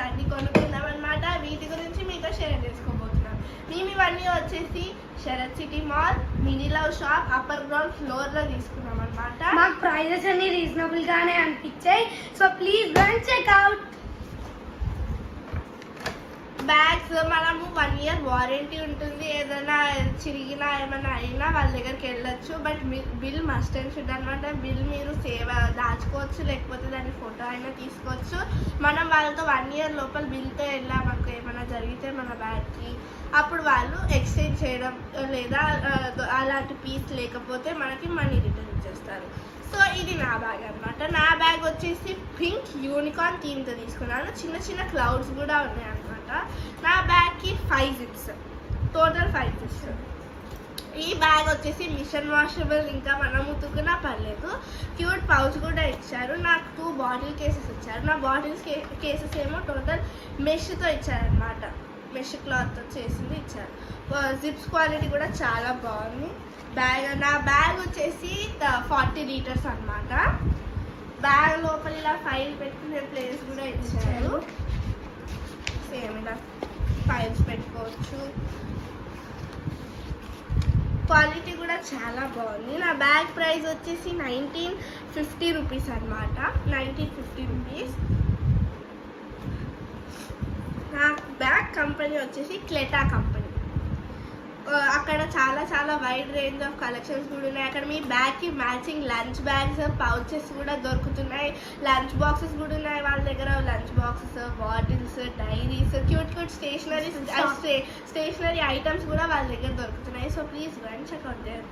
Plates అన్ని కొనుక్కుందాం అనమాట. వీటి గురించి మీతో షేర్ చేసుకోబోతున్నాం. మేము ఇవన్నీ వచ్చేసి Sarath city mall, mini love shop, upper ground floor లో తీసుకున్నాం అనమాట. మాకు ప్రైజెస్ అన్ని రీజనబుల్ గానే అనిపించాయి. So please go and check out. Bags మనము 1 year వారంటీ ఉంటుంది. ఏదైనా చిరిగినా ఏమైనా అయినా వాళ్ళ దగ్గరికి వెళ్ళొచ్చు. But bill must and should అనమాట. బిల్ మీరు దాచుకోవచ్చు, లేకపోతే దాని ఫోటో అయినా తీసుకోవచ్చు. మనం వాళ్ళతో 1 year లోపల బిల్తో వెళ్ళామనుకో, ఏమైనా జరిగితే మన బ్యాగ్కి, అప్పుడు వాళ్ళు ఎక్స్చేంజ్ చేయడం లేదా అలాంటి పీస్ లేకపోతే మనకి మనీ రిటర్న్ ఇచ్చేస్తారు. సో ఇది నా బ్యాగ్ అనమాట. నా బ్యాగ్ వచ్చేసి పింక్ యూనికార్న్ థీమ్తో తీసుకున్నాను. చిన్న చిన్న క్లౌడ్స్ కూడా ఉన్నాయి అనమాట. నా బ్యాగ్కి 5 zips, టోటల్ 5 zips. ఈ బ్యాగ్ వచ్చేసి మిషన్ వాషబుల్, ఇంకా మనం ఉతుకున్నా పర్లేదు. క్యూట్ పౌచ్ కూడా ఇచ్చారు. నాకు 2 బాటిల్ కేసెస్ ఇచ్చారు. నా బాటిల్స్ కేసెస్ ఏమో టోటల్ మెష్తో ఇచ్చారనమాట. మెష్ క్లాత్తో చేసింది ఇచ్చారు. జిప్స్ క్వాలిటీ కూడా చాలా బాగుంది. నా బ్యాగ్ వచ్చేసి 40 liters అనమాట. బ్యాగ్ లోపల ఇలా ఫైల్ పెట్టుకునే ప్లేస్ కూడా ఇచ్చారు. సేమ్ ఇలా ఫైల్స్ పెట్టుకోవచ్చు. క్వాలిటీ కూడా చాలా బాగుంది. నా బ్యాగ్ ప్రైస్ వచ్చేసి 1950 rupees అనమాట. 1950 rupees. నా బ్యాగ్ కంపెనీ వచ్చేసి క్లెటా కంపెనీ. అక్కడ చాలా చాలా వైడ్ రేంజ్ ఆఫ్ కలెక్షన్స్ కూడా ఉన్నాయి. అక్కడ మీ బ్యాగ్కి మ్యాచింగ్ లంచ్ బ్యాగ్స్, పౌచెస్ కూడా దొరుకుతున్నాయి. లంచ్ బాక్సెస్ కూడా ఉన్నాయి వాళ్ళ దగ్గర. Lunch boxes, bottles, diaries, cute stationery items కూడా వాళ్ళ దగ్గర దొరుకుతున్నాయి. So please go check out there.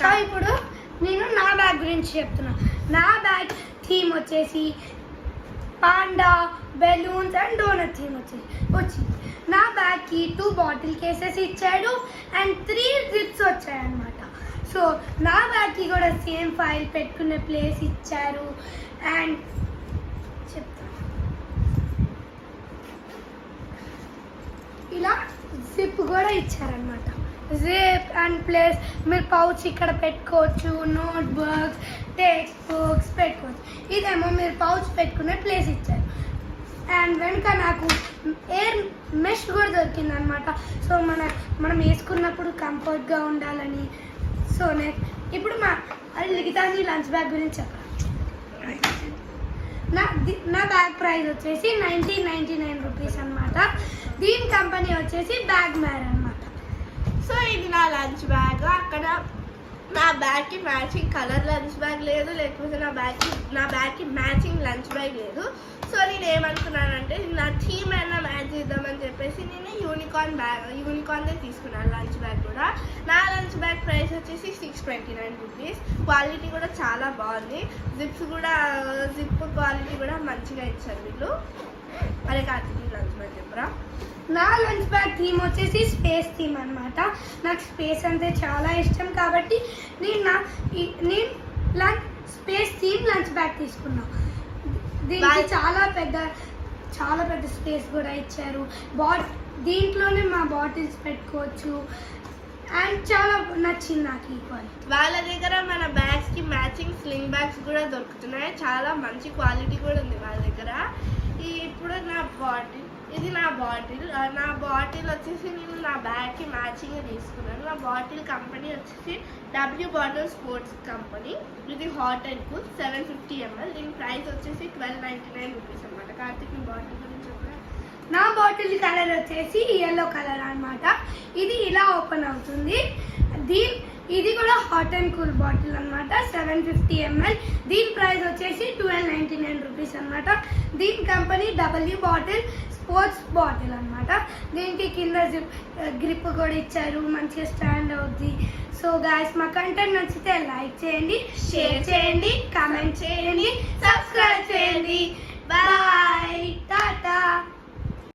So ఇప్పుడు నేను నా బ్యాగ్ గురించి చెప్తున్నా. నా బ్యాగ్ థీమ్ వచ్చేసి panda, balloons and donut theme వచ్చింది. నా బ్యాగ్కి 2 బాటిల్ కేసెస్ ఇచ్చాడు అండ్ 3 zips వచ్చాయన్నమాట. సో నా బ్యాగ్కి కూడా సేమ్ ఫైల్ పెట్టుకునే ప్లేస్ ఇచ్చారు. అండ్ చెప్తాను, ఇలా జిప్ కూడా ఇచ్చారనమాట. జిప్ అండ్ ప్లేస్ మీరు పౌచ్ ఇక్కడ పెట్టుకోవచ్చు. నోట్ బుక్స్, టెక్స్ట్ బుక్స్ పెట్టుకోవచ్చు. ఇదేమో మీరు పౌచ్ పెట్టుకునే ప్లేస్ ఇచ్చారు. అండ్ వెనుక నాకు ఎయిర్ మెష్ కూడా దొరికింది అనమాట. సో మనం వేసుకున్నప్పుడు కంఫర్ట్గా ఉండాలని. సో ఇప్పుడు లిఖితాంజలి లంచ్ బ్యాగ్ గురించి చెప్పాలి. నా బ్యాగ్ ప్రైస్ వచ్చేసి 1999 rupees అనమాట. దీని కంపెనీ వచ్చేసి బ్యాగ్ మ్యార్ అనమాట. సో ఇది నా లంచ్ బ్యాగ్. అక్కడ నా బ్యాగ్కి మ్యాచింగ్ కలర్ లంచ్ బ్యాగ్ లేదు, లేకపోతే నా బ్యాగ్కి మ్యాచింగ్ లంచ్ బ్యాగ్ లేదు. సో నేను ఏమనుకున్నానంటే నా థీమ్ అయినా మ్యాచ్ చేద్దామని చెప్పేసి నేను యూనికార్న్దే తీసుకున్నాను లంచ్ బ్యాగ్ కూడా. నా లంచ్ బ్యాగ్ ప్రైస్ వచ్చేసి 629 rupees. క్వాలిటీ కూడా చాలా బాగుంది. జిప్ క్వాలిటీ కూడా మంచిగా ఇచ్చారు వీళ్ళు. అరే కార్తీక్ లంచ్ బ్యాగ్ చెప్పరా. నా లంచ్ బ్యాగ్ థీమ్ వచ్చేసి స్పేస్ థీమ్ అనమాట. నాకు స్పేస్ అంటే చాలా ఇష్టం కాబట్టి నేను స్పేస్ థీమ్ లంచ్ బ్యాగ్ తీసుకున్నా. దీనికి చాలా పెద్ద స్పేస్ కూడా ఇచ్చారు. దీంట్లోనే మా బాటిల్స్ పెట్టుకోవచ్చు. అండ్ చాలా నచ్చింది నాకు ఈ క్వాలిటీ. వాళ్ళ దగ్గర మన బ్యాగ్స్కి మ్యాచింగ్ స్లింగ్ బ్యాగ్స్ కూడా దొరుకుతున్నాయి. చాలా మంచి క్వాలిటీ కూడా ఉంది వాళ్ళ దగ్గర. ఇప్పుడు ఇది నా బాటిల్ వచ్చేసి నేను నా బ్యాగ్కి మ్యాచింగ్ తీసుకున్నాను. నా బాటిల్ కంపెనీ వచ్చేసి W Bottle స్పోర్ట్స్ కంపెనీ. ఇది హాట్ అండ్ కూల్ 750 ml. దీని ప్రైస్ వచ్చేసి 1299 rupees అనమాట. కార్తీక్ బాటిల్ గురించి చెప్పరా. నా బాటిల్ కలర్ వచ్చేసి yellow కలర్ అనమాట. ఇది ఇలా ఓపెన్ అవుతుంది. ఇది కూడా హాట్ అండ్ కూల్ బాటిల్ అనమాట. 750 ml. దీని ప్రైస్ వచ్చేసి 1299 rupees అనమాట. దీని company W Bottle sports bottle అనమాట. దీనికి కింద గ్రిప్ కూడా ఇచ్చారు. మంచిగా స్టాండ్ అవుద్ది. సో గైస్, మా కంటెంట్ నచ్చితే లైక్ చేయండి, షేర్ చేయండి, కామెంట్ చేయండి, సబ్స్క్రైబ్ చేయండి. బాయ్, టాటా.